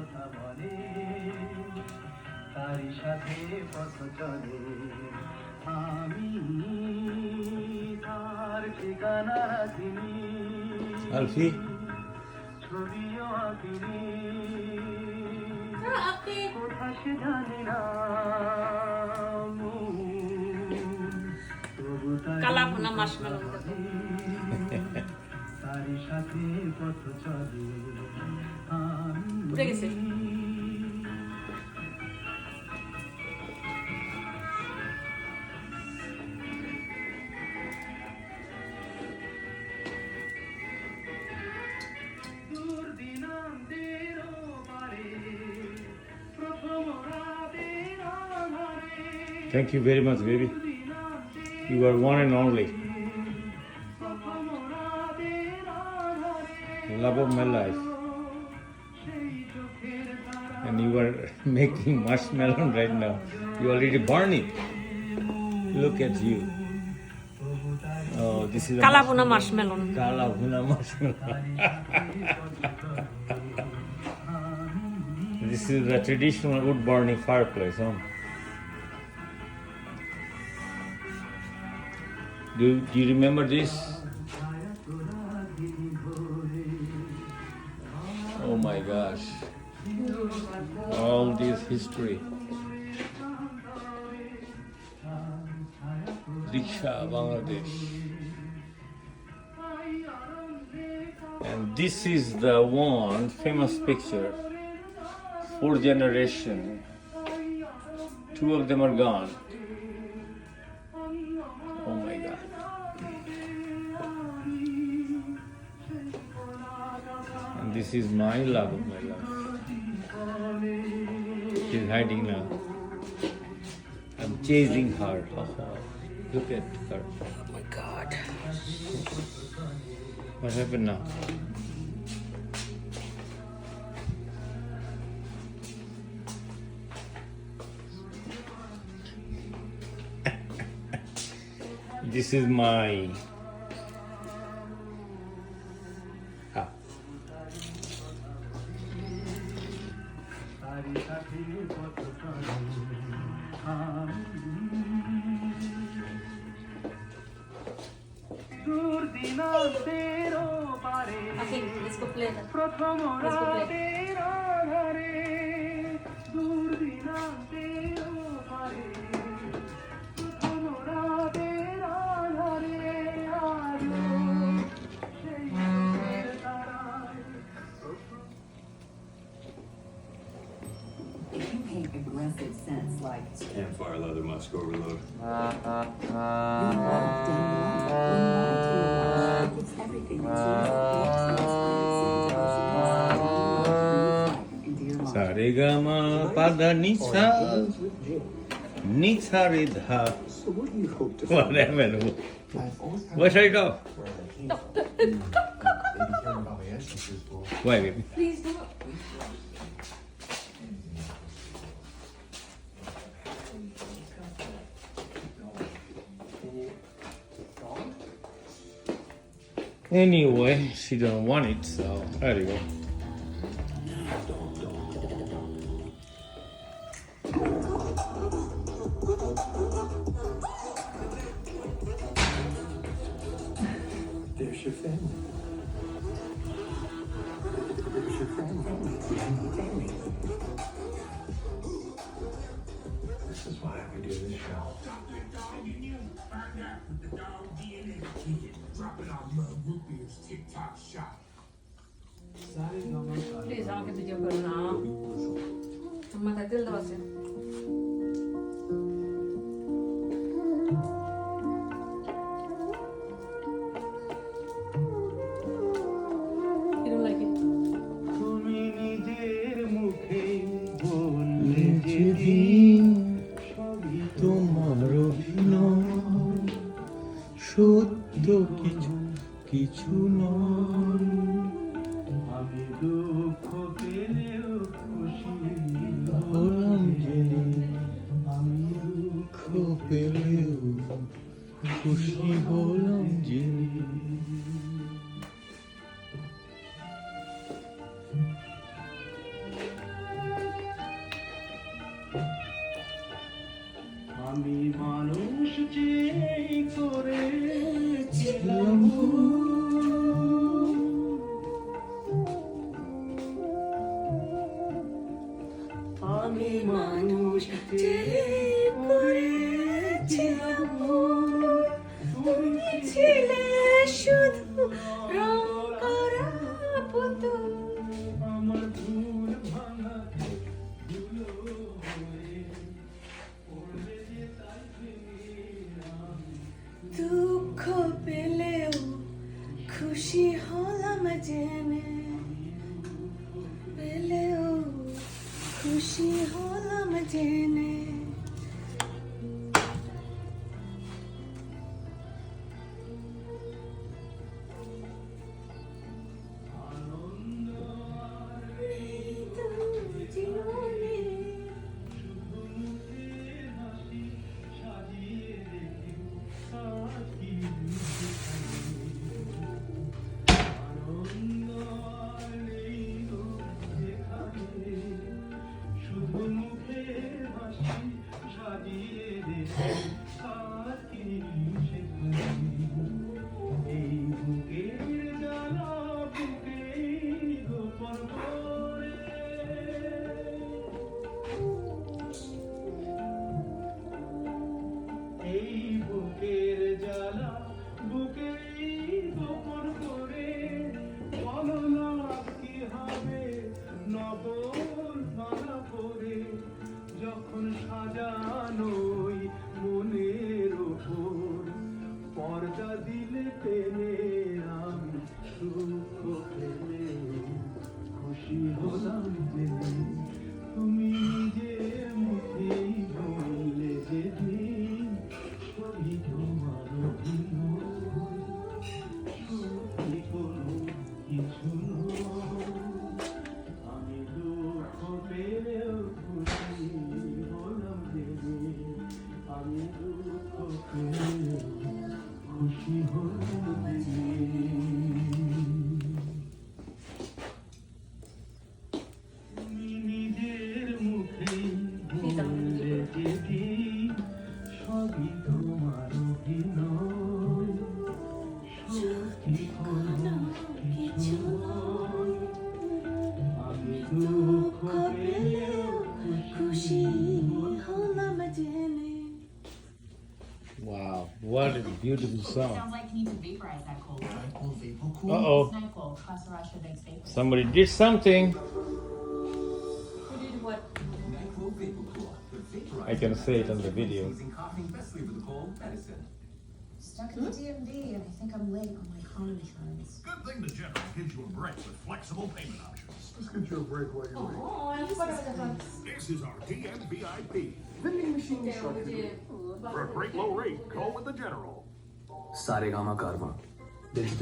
কথা বলে তারই সাথে পথ চলে আমি তার ঠিকানা রাখিনি আলফি ছবিও আঁকিনি কোথা সে জানি না কালাভুনা মাশমেলো তারই সাথে পথ চলে উঠে গেছে। Thank you very much, baby. You are one and only. Love of my life. And you are making marshmallow right now. You already burn it. Look at you. Oh, this is a kala bhuna মাশমেলো। Kalavuna marshmallow. This is the traditional wood burning fireplace, huh? Do you remember this? Oh my gosh. All this history. Diksha, Bangladesh. And this is the one famous picture. 4 generations. 2 of them are gone. Oh my God. And this is my love of my life. She's hiding now. I'm chasing her. Look at her. Oh my God. What happened now? This is my দূর দিনান্তেরও পারে Okay, let's go play that. প্রথম Let's go play. রাতের আধারে দূর দিনান্তেরও পারে প্রথম রাতের আধারে আজও সেই চোখের তারায় If you hate aggressive scents like Campfire leather musk overload. you love Denmark, when you add to your wash, it's everything that you Sarigama Pada Nisa Nisa Ridha. So what do you hope to Whatever. I've always had Where should I go? where I came from. Maybe hearing about my ancestors will Why, baby? Please don't. Anyway, she don't want it, so there you go. There's your family. There's your family. This is why we do this show. Please আমাকে video করো না। মাথায় তেল দেওয়া আছে। কিরম লাগে? তুমি নিজের মুখে বললে যে সবই তোমার অভিনয় সত্য কিছু কিছু নয় আমি দুঃখ পেলেও খুশি হলাম জেনে আমি দুঃখ পেলেও খুশি হলাম জেনে শুধু রং করা পুতুল আমার ভুল ভাঙা ধুলো হয়ে পড়বে যে তাই ভেঙে আমি দুঃখ পেলেও খুশি হলাম জেনে পেলেও খুশি হলাম জেনে নেই তো জীবনে হাসি সাজিয়ে রেখে সাথী আনন্দ আর নেই গো যেখানে শুধু মুখে হাসি সাজিয়ে রেখে সাথী সেখানে এই বুকের জ্বালা বুকে গোপন করে এই বুকের জ্বালা বুকেই গোপন করে বলো না কি হবে নবল মালা করে যখন সাজানোই মনের ওপর পর্দা দিলে পেলে আমি সুখ পেলে খুশি হলাম জেনে তুমি নিজের মুখেই বললে যেদিন সবই তোমার অভিনয় সত্যি কোনো কিছু নয় আমি দুঃখ পেলেও খুশি হলাম জেনে আমি দুঃখ পেলেও খুশি হলাম জেনে তুমি নিজের মুখেই বললে যেদিন সবই তোমার অভিনয় সত্যি কোনো কিছু নয় আমি দুঃখ পেলেও খুশি হলাম জেনে Wow, what a beautiful song. Sounds like you need to vaporize that cold. Nyquil Vapor Cool. Uh-oh, NyQuil, Kasarasha Bakes Vapor. somebody did something. Who did what? NyQuil Vapor Cool. The vaporizer I can say it on the video. sneezing, coughing, best sleep with the cold medicine. Stuck at the DMV and I think I'm late on my car insurance. Good thing the General gives you a break with flexible payment options. Let's get you a break while you're waiting. Oh, I forgot about the bugs. This is our DMVIP. Vending machine instructor. For a great low rate, call with the General. Saregama Karma. Digital.